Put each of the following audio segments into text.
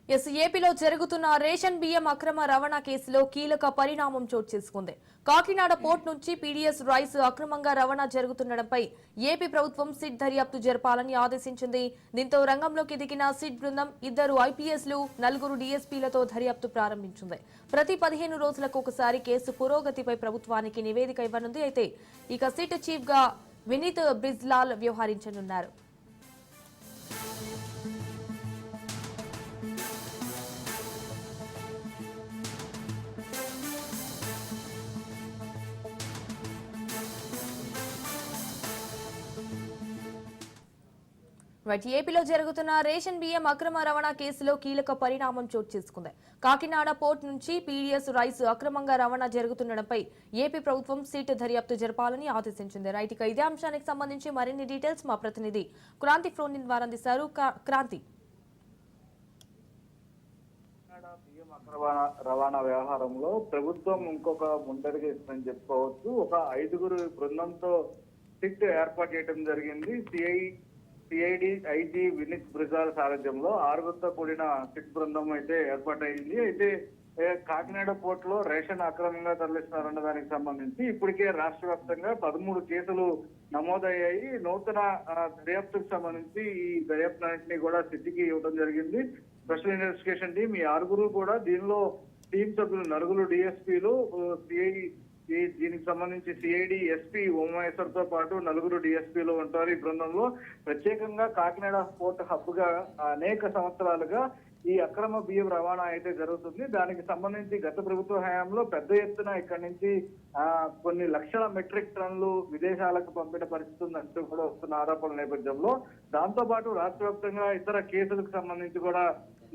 ఏపీలో జరుగుతున్న రేషన్ బియ్యం అక్రమ రవాణా కేసులో కీలక పరిణామం చోటు చేసుకుంది. కాకినాడ పోర్ట్ నుంచి పీడీఎస్ రైస్ అక్రమంగా రవాణా జరుగుతుండటంపై ఏపీ ప్రభుత్వం సిట్ దర్యాప్తు జరపాలని ఆదేశించింది. దీంతో రంగంలోకి దిగిన సిట్ బృందం 2 ఐపీఎస్లు 4 డీఎస్పీలతో దర్యాప్తు ప్రారంభించింది. ప్రతి 15 రోజులకు ఒకసారి కేసు పురోగతిపై ప్రభుత్వానికి నివేదిక ఇవ్వనుంది. అయితే ఇక సిట్ చీఫ్ గా వినీత్ బ్రిజ్లాల్ వ్యవహరించనున్నారు. ఏపీలో జరుగుతున్న రేషన్ బియ్యం అక్రమ రవాణా కేసులో కీలక పరిణామం చోటు చేసుకుంది. కాకినాడ పోర్ట్ నుంచి పీడీఎస్ రైస్ అక్రమంగా రవాణా జరుగుతుండటంపై ఏపీ ప్రభుత్వం సిట్ దర్యాప్తు జరపాలని ఆదేశించింది. ఇక ఇదే అంశానికి సంబంధించి మరిన్ని డీటెయిల్స్ మా ప్రతినిధి క్రాంతి ఫోన్ ద్వారా అందిస్తారు. క్రాంతి, రవాణా వ్యవహారంలో ప్రభుత్వం ఇంకొక ముందడుగు ఇస్తుందని చెప్పుకోవచ్చు. ఒక 5గురు బృందంతో సిట్ ఏర్పాటు చేయడం జరిగింది. సిఐడి ఐజీ వినీత్ బ్రిజాల్ సారథ్యంలో 6గురితో కూడిన సిట్ బృందం అయితే ఏర్పాటైంది. అయితే కాకినాడ పోర్ట్ లో రేషన్ అక్రమంగా తరలిస్తున్నారన్న దానికి సంబంధించి ఇప్పటికే రాష్ట్ర వ్యాప్తంగా 13 కేసులు నమోదయ్యాయి. నూతన దర్యాప్తుకు సంబంధించి ఈ దర్యాప్తులన్నింటినీ కూడా సిట్కి ఇవ్వడం జరిగింది. స్పెషల్ ఇన్వెస్టిగేషన్ టీం ఈ 6గురు కూడా దీనిలో టీం సభ్యులు 4 డిఎస్పీలు, దీనికి సంబంధించి సిఐడి ఎస్పీ ఉమామేశ్వర్ తో పాటు 4 డిఎస్పీలు ఉంటారు. ఈ బృందంలో ప్రత్యేకంగా కాకినాడ పోర్ట్ హబ్ గా అనేక సంవత్సరాలుగా ఈ అక్రమ బియ్యం రవాణా అయితే జరుగుతుంది. దానికి సంబంధించి గత ప్రభుత్వ హయాంలో పెద్ద ఎత్తున ఇక్కడి నుంచి కొన్ని లక్షల మెట్రిక్ టన్నులు విదేశాలకు పంపిన పరిస్థితి ఉందంటూ కూడా వస్తున్న ఆరోపణల నేపథ్యంలో, దాంతో పాటు రాష్ట్ర వ్యాప్తంగా ఇతర కేసులకు సంబంధించి కూడా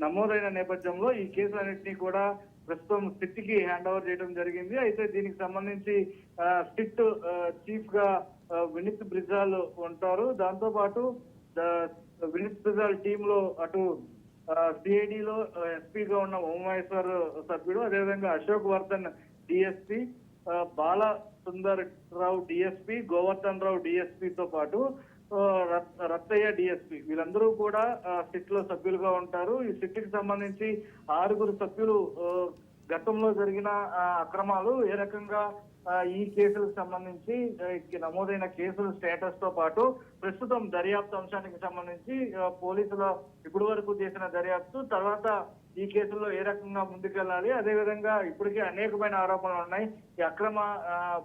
నమోదైన నేపథ్యంలో ఈ కేసులన్నింటినీ కూడా ప్రస్తుతం సిట్ కి హ్యాండ్ ఓవర్ చేయడం జరిగింది. అయితే దీనికి సంబంధించి సిట్ చీఫ్ గా వినీత్ బ్రిజాల్ ఉంటారు. దాంతో పాటు వినీత్ బ్రిజాల్ టీమ్ లో అటు సిఐడిలో ఎస్పీగా ఉన్న ఉమామేశ్వర్ సభ్యుడు, అదేవిధంగా అశోక్ వర్ధన్ డిఎస్పీ, బాల సుందర్ రావు డిఎస్పీ, గోవర్ధన్ రావు డిఎస్పీతో పాటు రత్తయ్య డిఎస్పీ, వీళ్ళందరూ కూడా సిట్ లో సభ్యులుగా ఉంటారు. ఈ సిట్ కి సంబంధించి 6గురు సభ్యులు గతంలో జరిగిన అక్రమాలు ఏ రకంగా ఈ కేసులకు సంబంధించి నమోదైన కేసుల స్టేటస్ తో పాటు ప్రస్తుతం దర్యాప్తు అంశానికి సంబంధించి పోలీసుల ఇప్పటి వరకు చేసిన దర్యాప్తు, తర్వాత ఈ కేసుల్లో ఏ రకంగా ముందుకెళ్లాలి, అదేవిధంగా ఇప్పటికే అనేకమైన ఆరోపణలు ఉన్నాయి. ఈ అక్రమ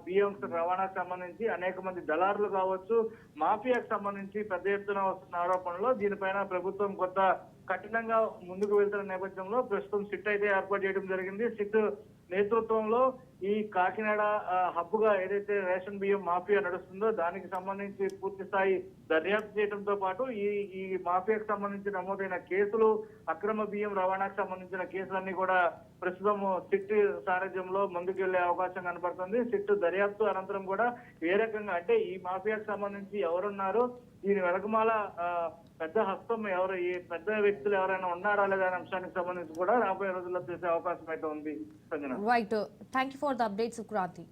బియ్యం రవాణాకు సంబంధించి అనేక మంది దళారులు కావచ్చు, మాఫియాకు సంబంధించి పెద్ద ఎత్తున వస్తున్న ఆరోపణలు, దీనిపైన ప్రభుత్వం కొత్త కఠినంగా ముందుకు వెళ్తున్న నేపథ్యంలో ప్రస్తుతం సిట్ అయితే ఏర్పాటు చేయడం జరిగింది. సిట్ నేతృత్వంలో ఈ కాకినాడ హబ్ గా ఏదైతే రేషన్ బియ్యం మాఫియా నడుస్తుందో దానికి సంబంధించి పూర్తి స్థాయి దర్యాప్తు చేయడంతో పాటు ఈ మాఫియాకు సంబంధించి నమోదైన కేసులు, అక్రమ బియ్యం రవాణాకు సంబంధించిన కేసులన్నీ కూడా ప్రస్తుతం సిట్ సారథ్యంలో ముందుకెళ్లే అవకాశం కనపడుతుంది. సిట్ దర్యాప్తు అనంతరం కూడా ఏ రకంగా అంటే ఈ మాఫియాకు సంబంధించి ఎవరున్నారు, దీని వెనకమాల పెద్ద హస్తం ఎవరు, ఈ పెద్ద వ్యక్తులు ఎవరైనా ఉన్నారా లేదా అనే అంశానికి సంబంధించి కూడా రాబోయే రోజుల్లో చేసే అవకాశం అయితే ఉంది. Right, thank you for the updates Kranti.